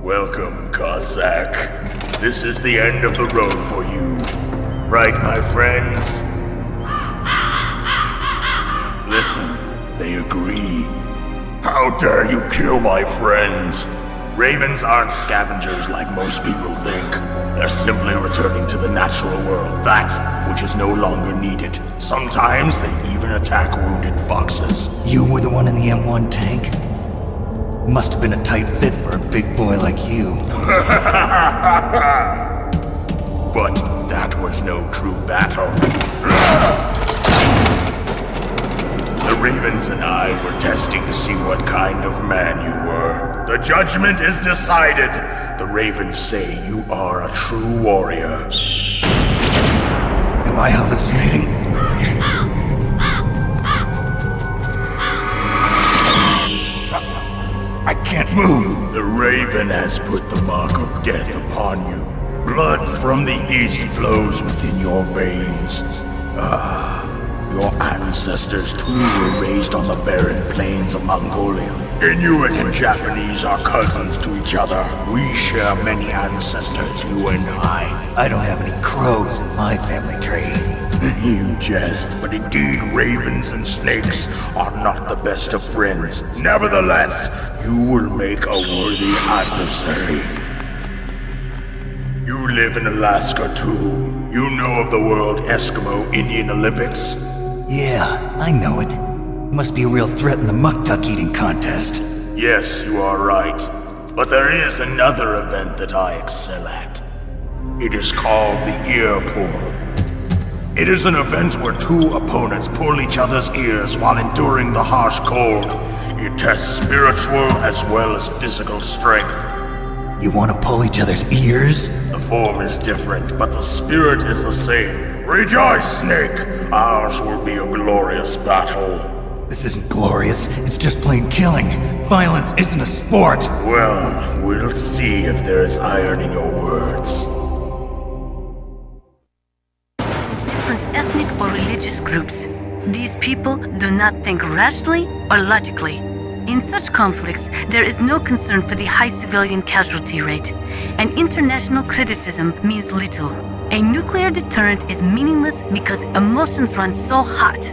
Welcome, Cossack. This is the end of the road for you. Right, my friends? Listen, they agree. How dare you kill my friends? Ravens aren't scavengers like most people think. They're simply returning to the natural world, that which is no longer needed. Sometimes they even attack wounded foxes. You were the one in the M1 tank? Must have been a tight fit for a big boy like you. But that was no true battle. The Ravens and I were testing to see what kind of man you were. The judgment is decided. The Ravens say you are a true warrior. Am I hallucinating? I can't move. The Raven has put the mark of death upon you. Blood from the east flows within your veins. Your ancestors too were raised on the barren plains of Mongolia. Inuit and Japanese are cousins to each other. We share many ancestors, you and I. I don't have any crows in my family tree. You jest, but indeed ravens and snakes are not the best of friends. Nevertheless, you will make a worthy adversary. You live in Alaska too. You know of the World Eskimo Indian Olympics? Yeah, I know it. Must be a real threat in the muck-duck eating contest. Yes, you are right. But there is another event that I excel at. It is called the ear pull. It is an event where two opponents pull each other's ears while enduring the harsh cold. It tests spiritual as well as physical strength. You want to pull each other's ears? The form is different, but the spirit is the same. Rejoice, Snake! Ours will be a glorious battle. This isn't glorious, it's just plain killing. Violence isn't a sport. Well, we'll see if there is iron in your words. Different ethnic or religious groups. These people do not think rationally or logically. In such conflicts, there is no concern for the high civilian casualty rate, and international criticism means little. A nuclear deterrent is meaningless because emotions run so hot.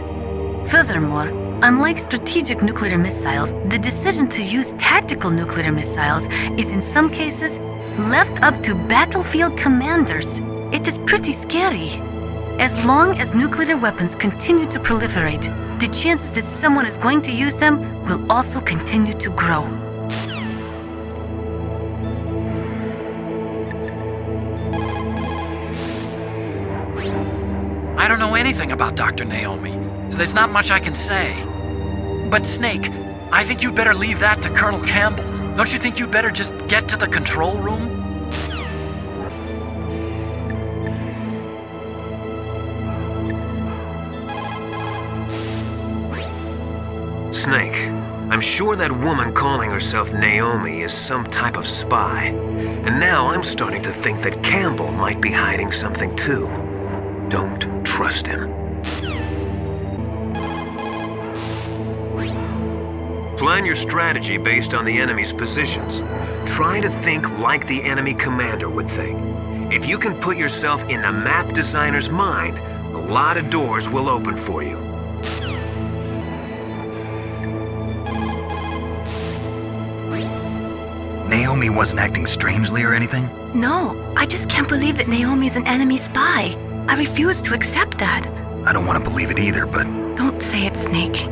Furthermore, unlike strategic nuclear missiles, the decision to use tactical nuclear missiles is in some cases left up to battlefield commanders. It is pretty scary. As long as nuclear weapons continue to proliferate, the chances that someone is going to use them will also continue to grow. I don't know anything about Dr. Naomi, so there's not much I can say. But Snake, I think you'd better leave that to Colonel Campbell. Don't you think you'd better just get to the control room? Snake, I'm sure that woman calling herself Naomi is some type of spy. And now I'm starting to think that Campbell might be hiding something too. Don't trust him. Plan your strategy based on the enemy's positions. Try to think like the enemy commander would think. If you can put yourself in the map designer's mind, a lot of doors will open for you. Naomi wasn't acting strangely or anything? No, I just can't believe that Naomi is an enemy spy. I refuse to accept that. I don't want to believe it either, but... Don't say it, Snake.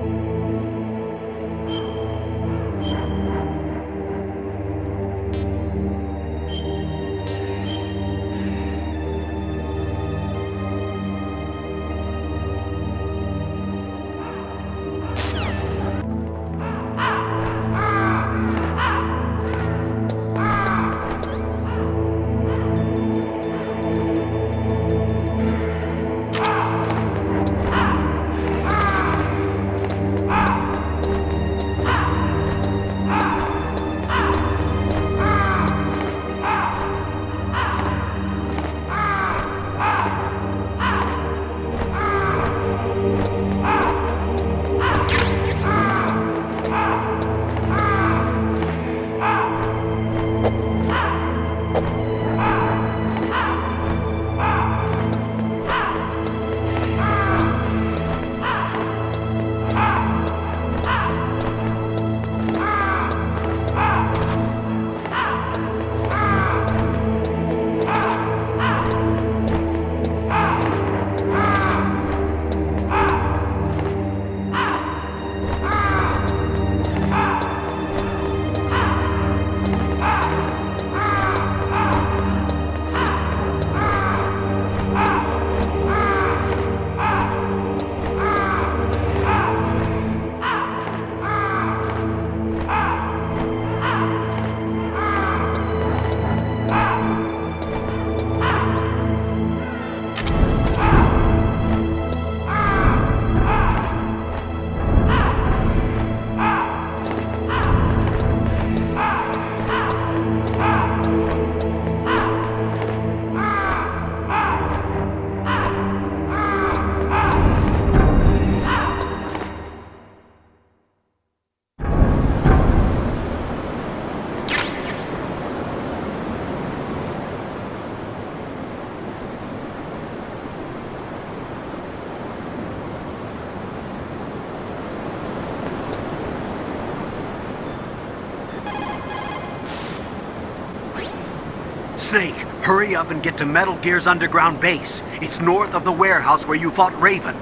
Snake, hurry up and get to Metal Gear's underground base. It's north of the warehouse where you fought Raven.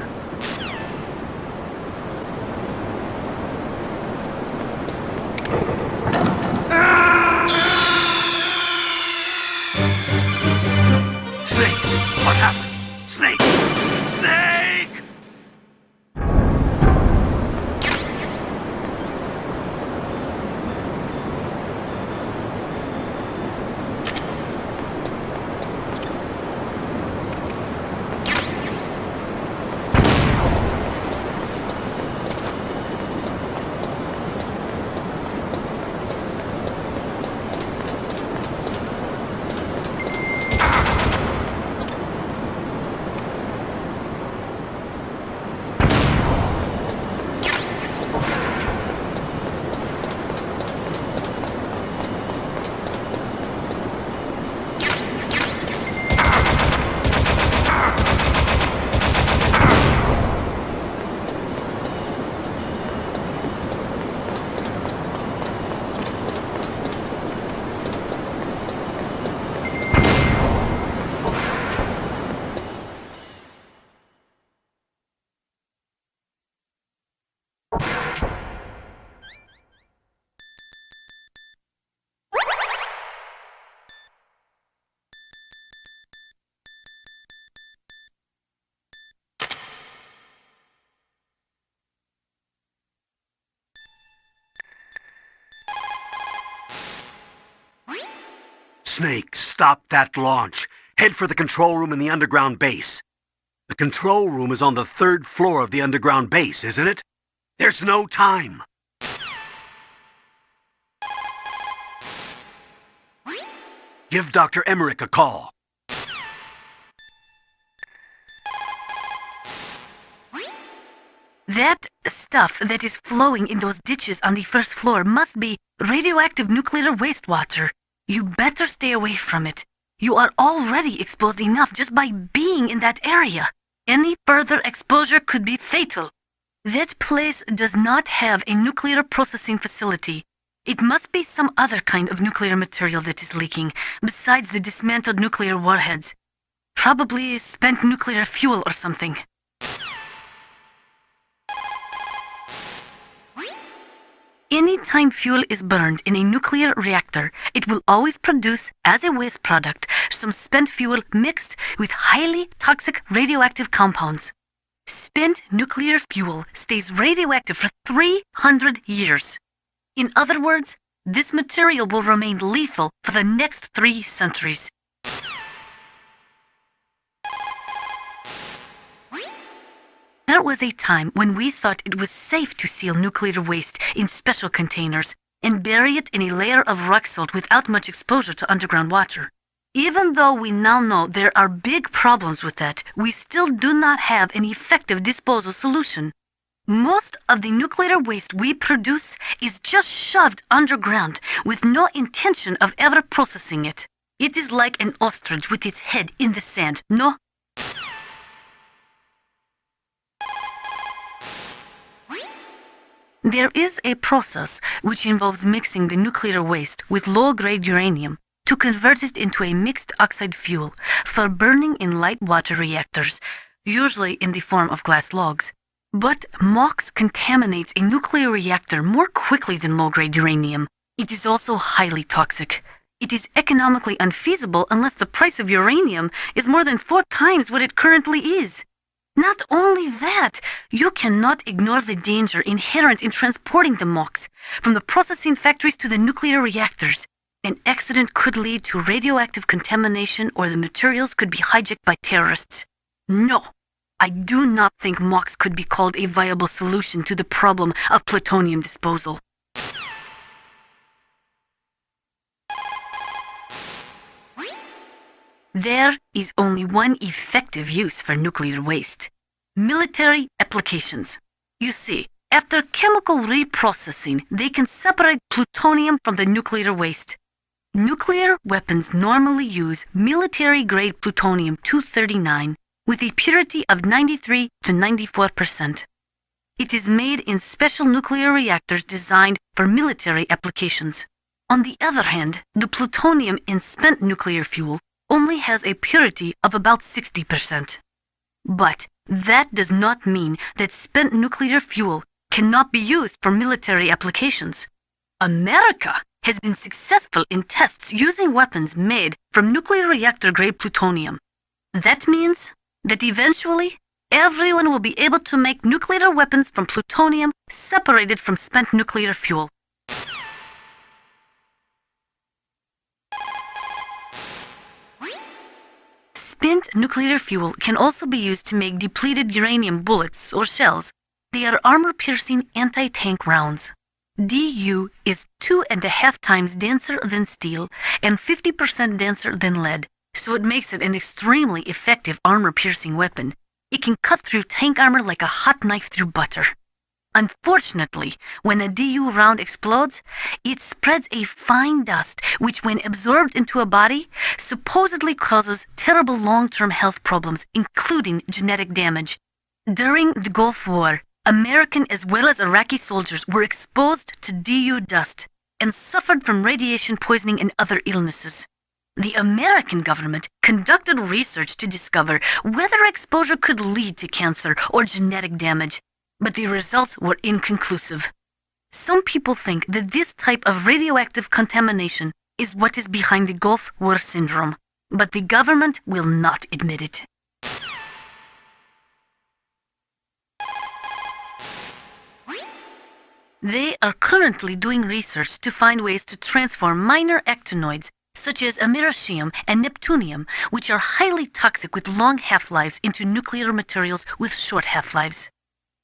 Snake, what happened? Snake! Snake! Snake, stop that launch. Head for the control room in the underground base. The control room is on the 3rd floor of the underground base, isn't it? There's no time. Give Dr. Emmerich a call. That stuff that is flowing in those ditches on the 1st floor must be radioactive nuclear wastewater. You better stay away from it. You are already exposed enough just by being in that area. Any further exposure could be fatal. That place does not have a nuclear processing facility. It must be some other kind of nuclear material that is leaking, besides the dismantled nuclear warheads. Probably spent nuclear fuel or something. Anytime fuel is burned in a nuclear reactor, it will always produce, as a waste product, some spent fuel mixed with highly toxic radioactive compounds. Spent nuclear fuel stays radioactive for 300 years. In other words, this material will remain lethal for the next 3 centuries. There was a time when we thought it was safe to seal nuclear waste in special containers and bury it in a layer of rock salt without much exposure to underground water. Even though we now know there are big problems with that, we still do not have an effective disposal solution. Most of the nuclear waste we produce is just shoved underground with no intention of ever processing it. It is like an ostrich with its head in the sand, no? There is a process which involves mixing the nuclear waste with low-grade uranium to convert it into a mixed oxide fuel for burning in light water reactors, usually in the form of glass logs. But MOX contaminates a nuclear reactor more quickly than low-grade uranium. It is also highly toxic. It is economically unfeasible unless the price of uranium is more than 4 times what it currently is. Not only that, you cannot ignore the danger inherent in transporting the MOX from the processing factories to the nuclear reactors. An accident could lead to radioactive contamination or the materials could be hijacked by terrorists. No, I do not think MOX could be called a viable solution to the problem of plutonium disposal. There is only one effective use for nuclear waste: military applications. You see, after chemical reprocessing, they can separate plutonium from the nuclear waste. Nuclear weapons normally use military-grade plutonium-239 with a purity of 93 to 94%. It is made in special nuclear reactors designed for military applications. On the other hand, the plutonium in spent nuclear fuel only has a purity of about 60%. But that does not mean that spent nuclear fuel cannot be used for military applications. America has been successful in tests using weapons made from nuclear reactor-grade plutonium. That means that eventually, everyone will be able to make nuclear weapons from plutonium separated from spent nuclear fuel. Spent nuclear fuel can also be used to make depleted uranium bullets or shells. They are armor-piercing anti-tank rounds. DU is 2.5 times denser than steel and 50% denser than lead, so it makes it an extremely effective armor-piercing weapon. It can cut through tank armor like a hot knife through butter. Unfortunately, when a DU round explodes, it spreads a fine dust which, when absorbed into a body, supposedly causes terrible long-term health problems, including genetic damage. During the Gulf War, American as well as Iraqi soldiers were exposed to DU dust and suffered from radiation poisoning and other illnesses. The American government conducted research to discover whether exposure could lead to cancer or genetic damage, but the results were inconclusive. Some people think that this type of radioactive contamination is what is behind the Gulf War syndrome, but the government will not admit it. They are currently doing research to find ways to transform minor actinoids, such as americium and neptunium, which are highly toxic with long half-lives, into nuclear materials with short half-lives.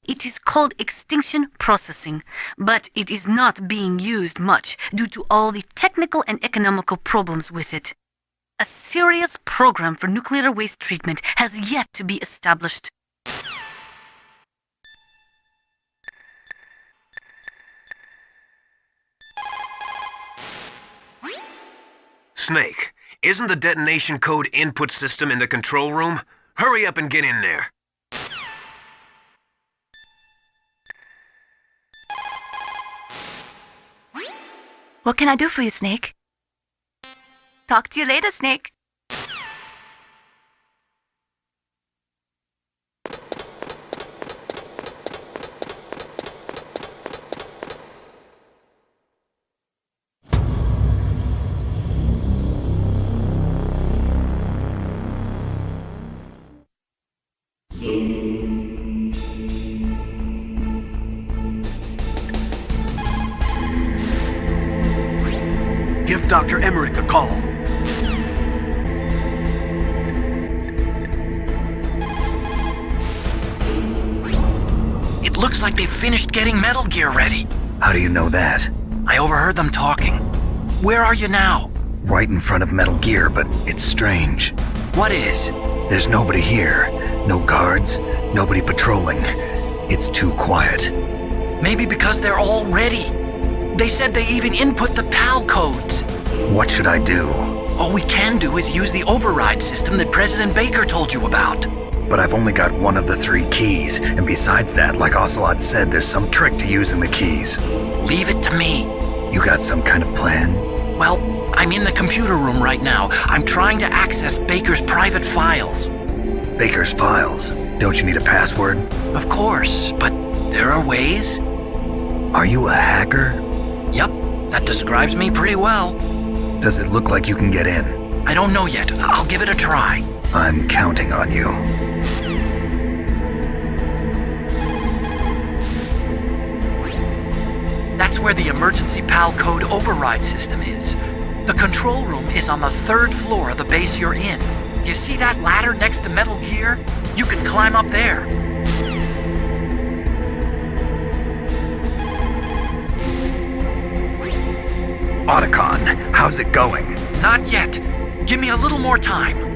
It is called extinction processing, but it is not being used much due to all the technical and economical problems with it. A serious program for nuclear waste treatment has yet to be established. Snake, isn't the detonation code input system in the control room? Hurry up and get in there. What can I do for you, Snake? Talk to you later, Snake. Give Dr. Emmerich a call. It looks like they've finished getting Metal Gear ready. How do you know that? I overheard them talking. Where are you now? Right in front of Metal Gear, but it's strange. What is? There's nobody here. No guards, nobody patrolling. It's too quiet. Maybe because they're all ready. They said they even input the PAL codes. What should I do? All we can do is use the override system that President Baker told you about. But I've only got one of the 3 keys, and besides that, like Ocelot said, there's some trick to using the keys. Leave it to me. You got some kind of plan? Well, I'm in the computer room right now. I'm trying to access Baker's private files. Baker's files? Don't you need a password? Of course, but there are ways. Are you a hacker? Yep, that describes me pretty well. Does it look like you can get in? I don't know yet. I'll give it a try. I'm counting on you. That's where the emergency PAL code override system is. The control room is on the 3rd floor of the base you're in. You see that ladder next to Metal Gear? You can climb up there. Otacon, how's it going? Not yet. Give me a little more time.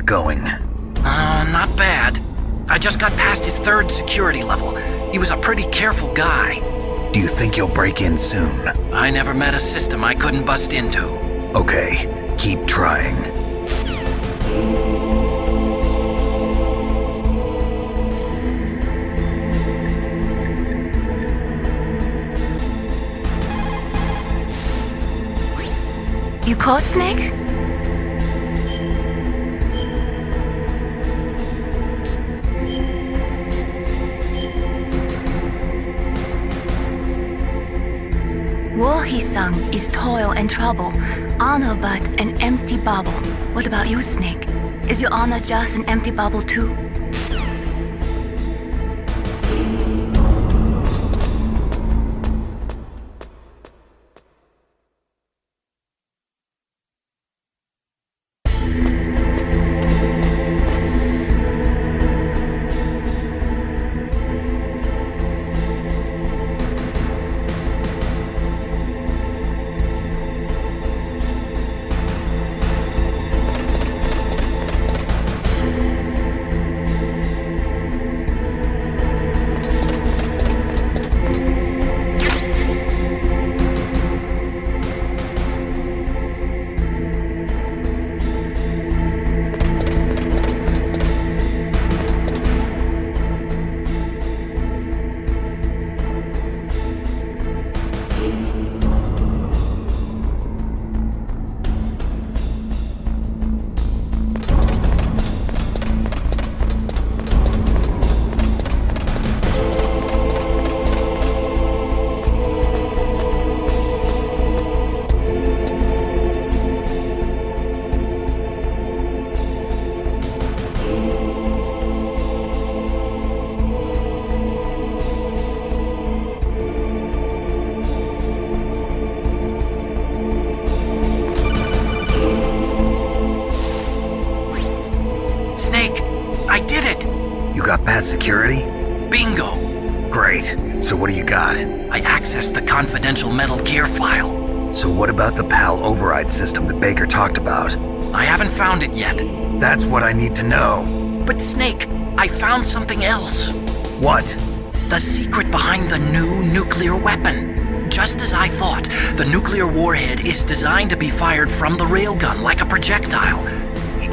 going? Not bad. I just got past his 3rd security level. He was a pretty careful guy. Do you think you'll break in soon? I never met a system I couldn't bust into. Okay, keep trying. You caught Snake? War, he sung, is toil and trouble, honor but an empty bubble. What about you, Snake? Is your honor just an empty bubble too? got past security? Bingo! Great. So what do you got? I accessed the confidential Metal Gear file. So what about the PAL override system that Baker talked about? I haven't found it yet. That's what I need to know. But Snake, I found something else. What? The secret behind the new nuclear weapon. Just as I thought, the nuclear warhead is designed to be fired from the railgun like a projectile.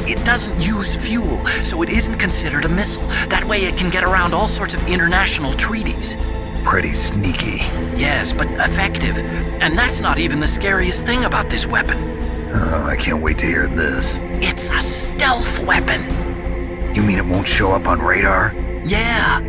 It doesn't use fuel, so it isn't considered a missile. That way it can get around all sorts of international treaties. Pretty sneaky. Yes, but effective. And that's not even the scariest thing about this weapon. Oh, I can't wait to hear this. It's a stealth weapon. You mean it won't show up on radar? Yeah.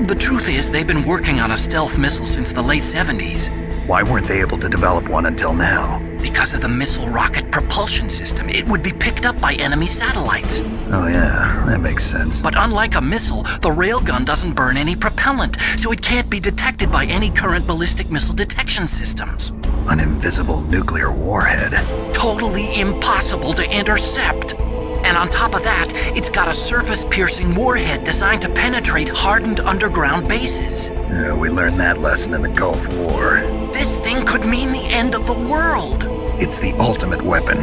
The truth is, they've been working on a stealth missile since the late 70s. Why weren't they able to develop one until now? Because of the missile rocket propulsion system. It would be picked up by enemy satellites. Oh yeah, that makes sense. But unlike a missile, the railgun doesn't burn any propellant, so it can't be detected by any current ballistic missile detection systems. An invisible nuclear warhead. Totally impossible to intercept. And on top of that, it's got a surface-piercing warhead designed to penetrate hardened underground bases. Yeah, we learned that lesson in the Gulf War. This thing could mean the end of the world. It's the ultimate weapon.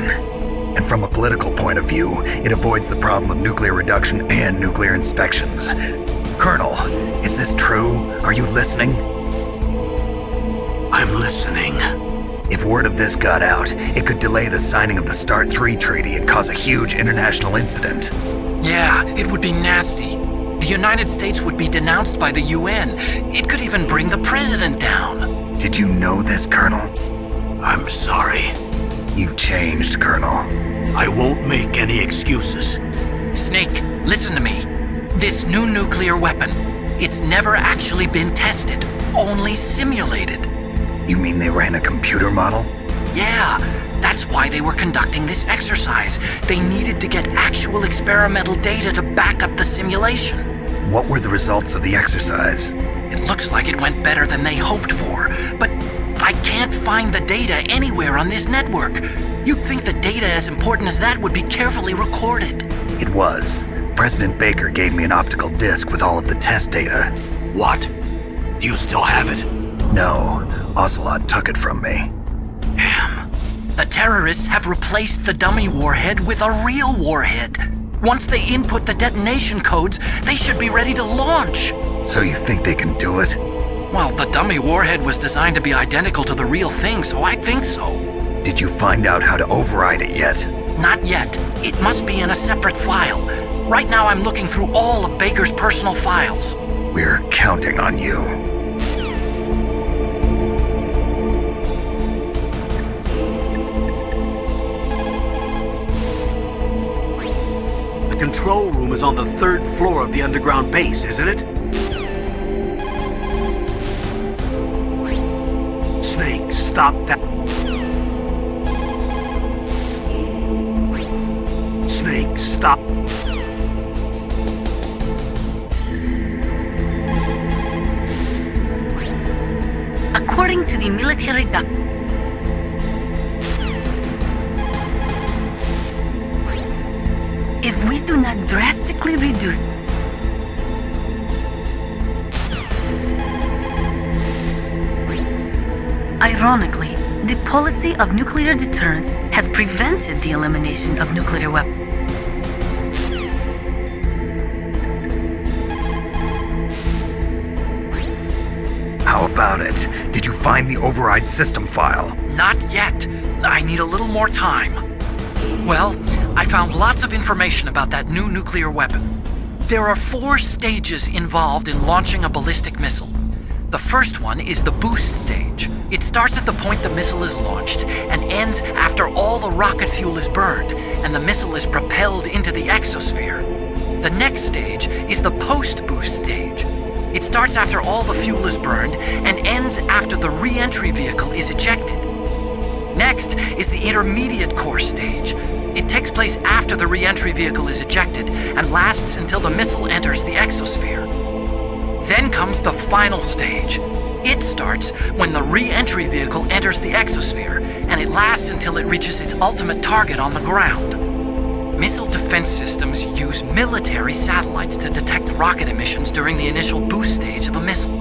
And from a political point of view, it avoids the problem of nuclear reduction and nuclear inspections. Colonel, is this true? Are you listening? I'm listening. If word of this got out, it could delay the signing of the START 3 treaty and cause a huge international incident. Yeah, it would be nasty. The United States would be denounced by the UN. It could even bring the president down. Did you know this, Colonel? I'm sorry. You've changed, Colonel. I won't make any excuses. Snake, listen to me. This new nuclear weapon, it's never actually been tested, only simulated. You mean they ran a computer model? Yeah, that's why they were conducting this exercise. They needed to get actual experimental data to back up the simulation. What were the results of the exercise? It looks like it went better than they hoped for, but I can't find the data anywhere on this network. You'd think the data as important as that would be carefully recorded. It was. President Baker gave me an optical disc with all of the test data. What? Do you still have it? No, Ocelot took it from me. Damn. The terrorists have replaced the dummy warhead with a real warhead. Once they input the detonation codes, they should be ready to launch. So you think they can do it? Well, the dummy warhead was designed to be identical to the real thing, so I think so. Did you find out how to override it yet? Not yet. It must be in a separate file. Right now I'm looking through all of Baker's personal files. We're counting on you. The control room is on the 3rd floor of the underground base, isn't it? Snake, stop that. Snake, stop. According to the military if we do not drastically reduce Ironically, the policy of nuclear deterrence has prevented the elimination of nuclear weapons. How about it? Did you find the override system file? Not yet. I need a little more time. Well, I found lots of information about that new nuclear weapon. There are 4 stages involved in launching a ballistic missile. The first one is the boost stage. It starts at the point the missile is launched and ends after all the rocket fuel is burned and the missile is propelled into the exosphere. The next stage is the post-boost stage. It starts after all the fuel is burned and ends after the re-entry vehicle is ejected. Next is the intermediate course stage. It takes place after the re-entry vehicle is ejected and lasts until the missile enters the exosphere. Then comes the final stage. It starts when the re-entry vehicle enters the exosphere, and it lasts until it reaches its ultimate target on the ground. Missile defense systems use military satellites to detect rocket emissions during the initial boost stage of a missile.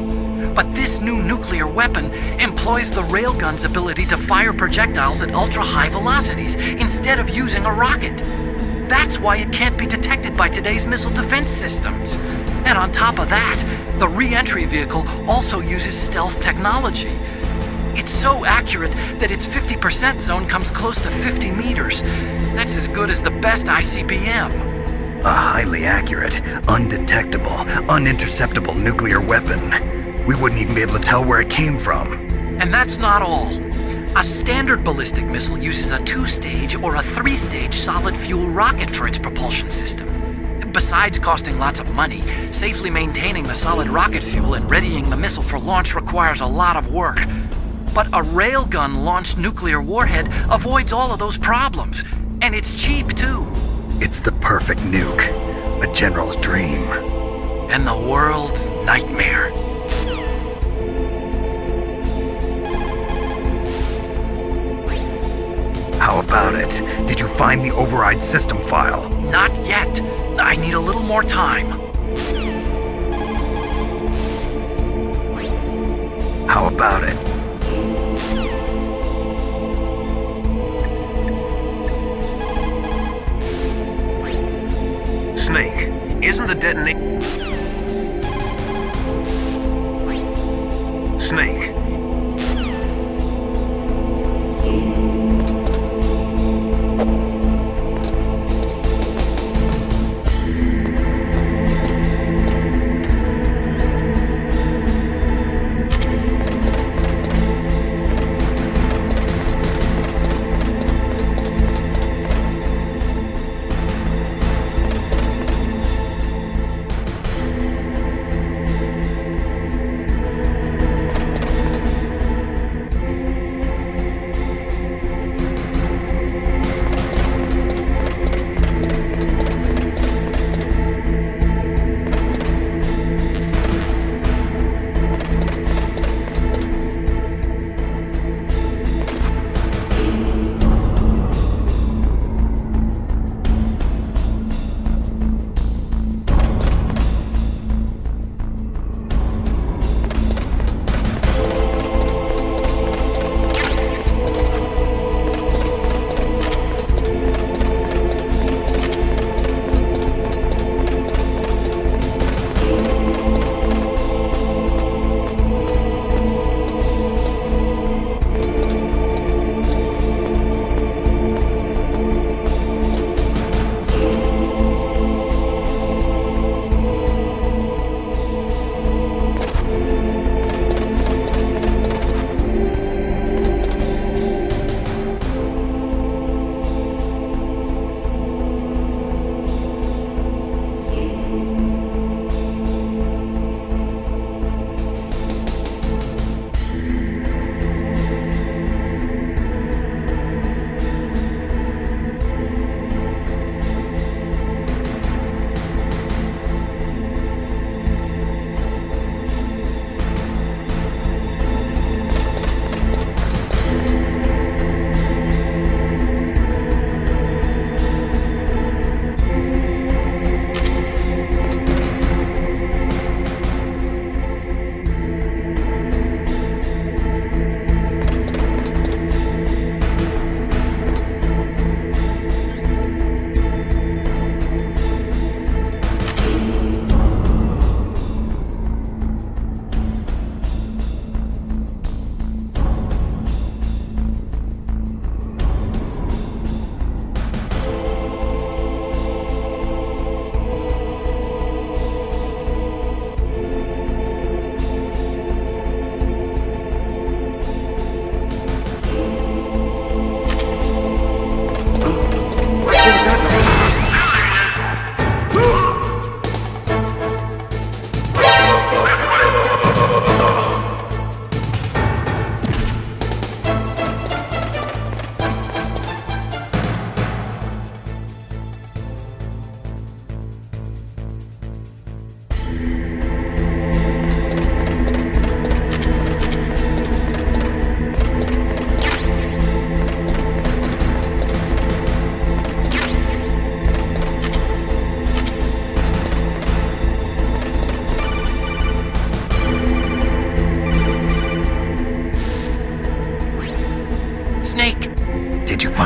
But this new nuclear weapon employs the railgun's ability to fire projectiles at ultra-high velocities instead of using a rocket. That's why it can't be detected by today's missile defense systems. And on top of that, the re-entry vehicle also uses stealth technology. It's so accurate that its 50% zone comes close to 50 meters. That's as good as the best ICBM. A highly accurate, undetectable, uninterceptable nuclear weapon. We wouldn't even be able to tell where it came from. And that's not all. A standard ballistic missile uses a 2-stage or a 3-stage solid fuel rocket for its propulsion system. Besides costing lots of money, safely maintaining the solid rocket fuel and readying the missile for launch requires a lot of work. But a railgun-launched nuclear warhead avoids all of those problems. And it's cheap, too. It's the perfect nuke. A general's dream. And the world's nightmare. How about it? Did you find the override system file? Not yet. I need a little more time. How about it? Snake, isn't the detonation... Snake.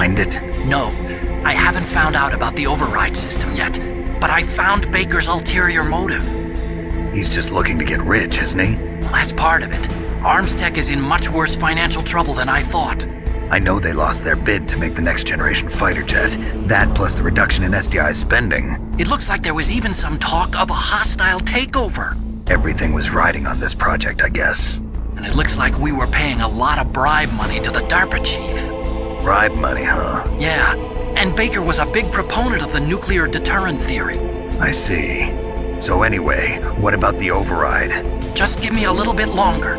find it? No, I haven't found out about the override system yet, but I found Baker's ulterior motive. He's just looking to get rich, isn't he? Well, that's part of it. Armstech is in much worse financial trouble than I thought. I know they lost their bid to make the next generation fighter jet. That plus the reduction in SDI spending. It looks like there was even some talk of a hostile takeover. Everything was riding on this project, I guess. And it looks like we were paying a lot of bribe money to the DARPA chief. Bribe money, huh? Yeah, and Baker was a big proponent of the nuclear deterrent theory. I see. So anyway, what about the override? Just give me a little bit longer.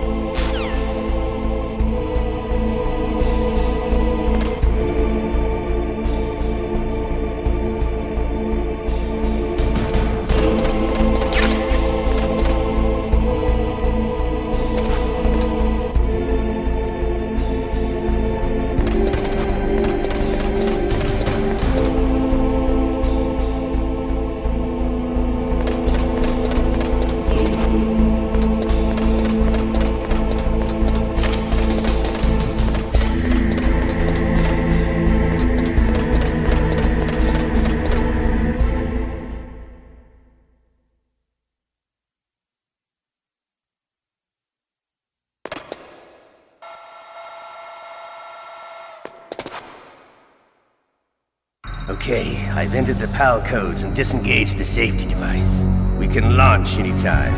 Okay, I've entered the PAL codes and disengaged the safety device. We can launch anytime.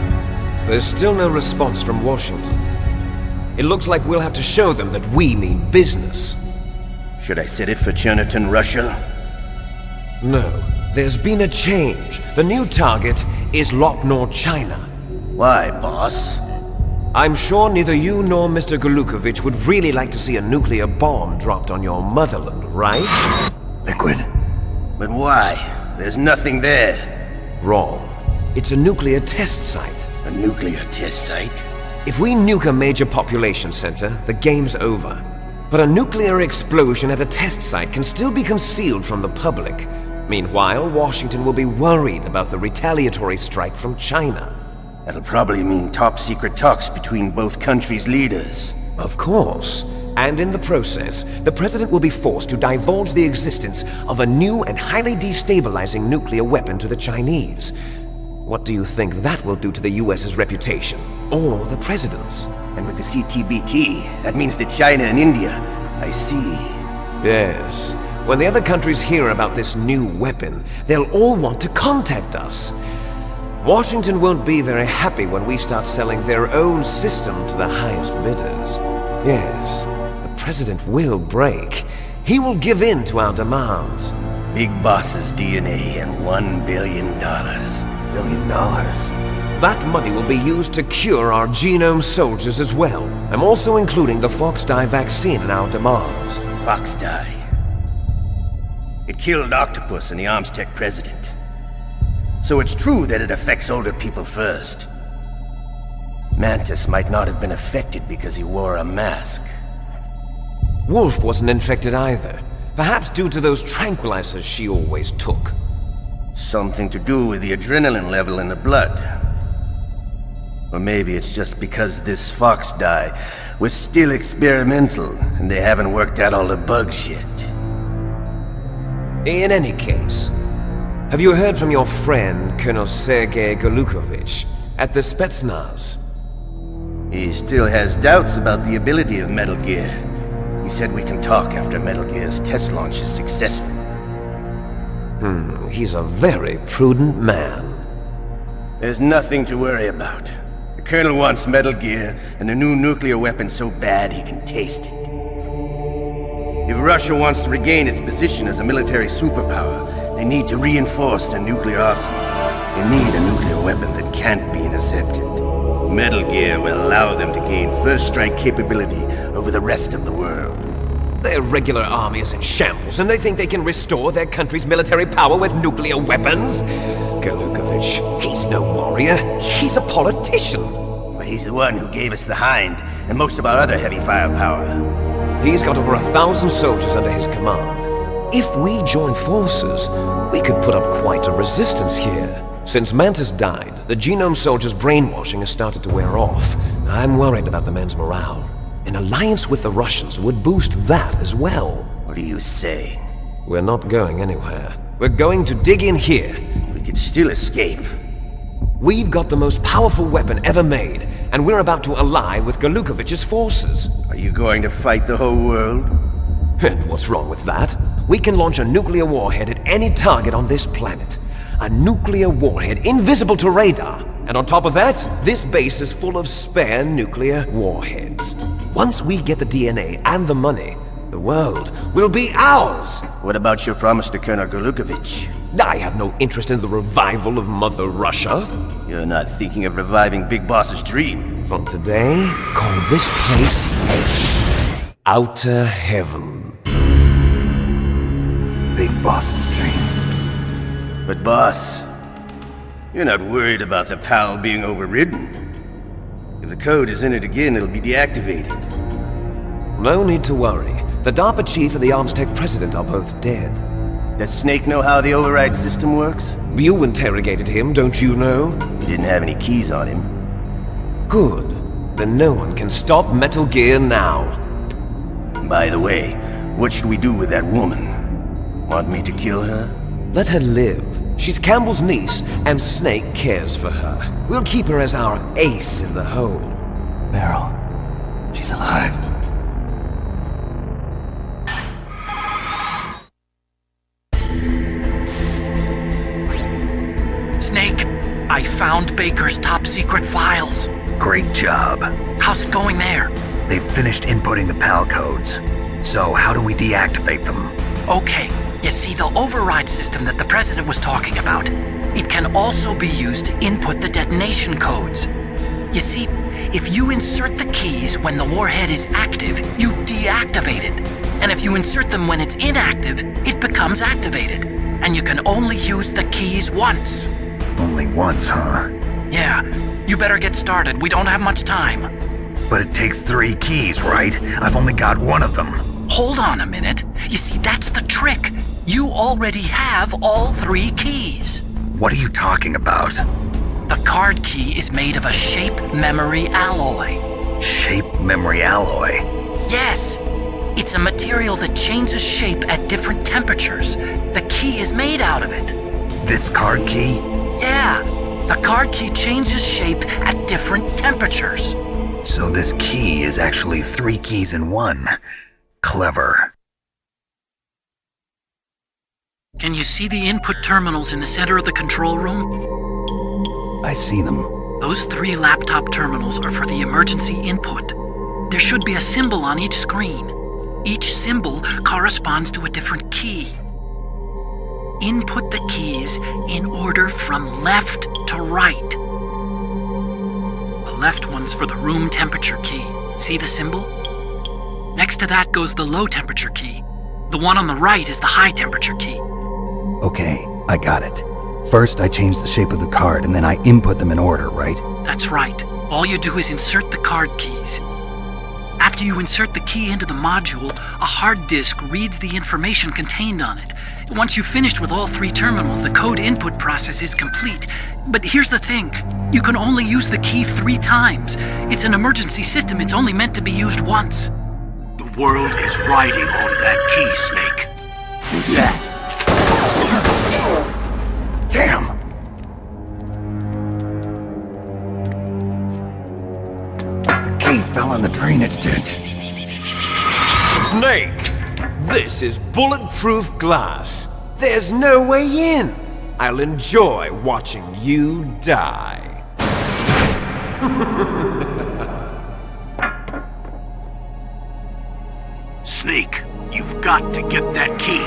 There's still no response from Washington. It looks like we'll have to show them that we mean business. Should I set it for Cherniton, Russia? No, there's been a change. The new target is Lopnor, China. Why, boss? I'm sure neither you nor Mr. Golukovich would really like to see a nuclear bomb dropped on your motherland, right? Liquid. But why? There's nothing there. Wrong. It's a nuclear test site. A nuclear test site? If we nuke a major population center, the game's over. But a nuclear explosion at a test site can still be concealed from the public. Meanwhile, Washington will be worried about the retaliatory strike from China. That'll probably mean top-secret talks between both countries' leaders. Of course. And in the process, the President will be forced to divulge the existence of a new and highly destabilizing nuclear weapon to the Chinese. What do you think that will do to the US's reputation? Or the President's? And with the CTBT, that means that China and India. I see. Yes. When the other countries hear about this new weapon, they'll all want to contact us. Washington won't be very happy when we start selling their own system to the highest bidders. Yes, the President will break. He will give in to our demands. Big Boss's DNA and $1 billion. $1 billion? That money will be used to cure our genome soldiers as well. I'm also including the Fox-Die vaccine in our demands. Fox-Die. It killed Octopus and the Armstech president. So it's true that it affects older people first. Mantis might not have been affected because he wore a mask. Wolf wasn't infected either. Perhaps due to those tranquilizers she always took. Something to do with the adrenaline level in the blood. Or maybe it's just because this Fox-Die was still experimental and they haven't worked out all the bugs yet. In any case, have you heard from your friend, Colonel Sergei Golukovich, at the Spetsnaz? He still has doubts about the ability of Metal Gear. He said we can talk after Metal Gear's test launch is successful. He's a very prudent man. There's nothing to worry about. The Colonel wants Metal Gear and a new nuclear weapon so bad he can taste it. If Russia wants to regain its position as a military superpower, they need to reinforce their nuclear arsenal. They need a nuclear weapon that can't be intercepted. Metal Gear will allow them to gain first strike capability over the rest of the world. Their regular army is in shambles, and they think they can restore their country's military power with nuclear weapons? Golukovich, he's no warrior. He's a politician. But he's the one who gave us the Hind and most of our other heavy firepower. He's got over 1,000 soldiers under his command. If we join forces, we could put up quite a resistance here. Since Mantis died, the genome soldiers' brainwashing has started to wear off. I'm worried about the men's morale. An alliance with the Russians would boost that as well. Or What are you saying? We're not going anywhere. We're going to dig in here. We could still escape. We've got the most powerful weapon ever made, and we're about to ally with Galukovich's forces. Are you going to fight the whole world? And what's wrong with that? We can launch a nuclear warhead at any target on this planet. A nuclear warhead invisible to radar. And on top of that, this base is full of spare nuclear warheads. Once we get the DNA and the money, the world will be ours! What about your promise to Colonel Galukovich? I have no interest in the revival of Mother Russia. You're not thinking of reviving Big Boss's dream. From today, call this place Outer Heaven. Big Boss's dream. But boss, you're not worried about the PAL being overridden. If the code is in it again, it'll be deactivated. No need to worry. The DARPA chief and the Arms Tech president are both dead. Does Snake know how the override system works? You interrogated him, don't you know? He didn't have any keys on him. Good. Then no one can stop Metal Gear now. By the way, what should we do with that woman? Want me to kill her? Let her live. She's Campbell's niece, and Snake cares for her. We'll keep her as our ace in the hole. Meryl. She's alive. Snake, I found Baker's top secret files. Great job. How's it going there? They've finished inputting the PAL codes. So how do we deactivate them? Okay, you see the override system that the president was talking about. It can also be used to input the detonation codes. You see, if you insert the keys when the warhead is active, you deactivate it. And if you insert them when it's inactive, it becomes activated. And you can only use the keys once. Only once, huh? Yeah, you better get started. We don't have much time. But it takes 3 keys, right? I've only got 1 of them. Hold on a minute. You see, that's the trick. You already have all 3 keys. What are you talking about? The card key is made of a shape memory alloy. Shape memory alloy? Yes. It's a material that changes shape at different temperatures. The key is made out of it. This card key? Yeah. The card key changes shape at different temperatures. So this key is actually 3 keys in 1. Clever. Can you see the input terminals in the center of the control room? I see them. Those 3 laptop terminals are for the emergency input. There should be a symbol on each screen. Each symbol corresponds to a different key. Input the keys in order from left to right. The left one's for the room temperature key. See the symbol? Next to that goes the low temperature key. The one on the right is the high temperature key. Okay, I got it. First, I change the shape of the card, and then I input them in order, right? That's right. All you do is insert the card keys. After you insert the key into the module, a hard disk reads the information contained on it. Once you've finished with all 3 terminals, the code input process is complete. But here's the thing. You can only use the key 3 times. It's an emergency system. It's only meant to be used once. The world is riding on that key, Snake. Who's that? Damn! The key fell in the drainage ditch. Snake! This is bulletproof glass. There's no way in. I'll enjoy watching you die. Snake, you've got to get that key.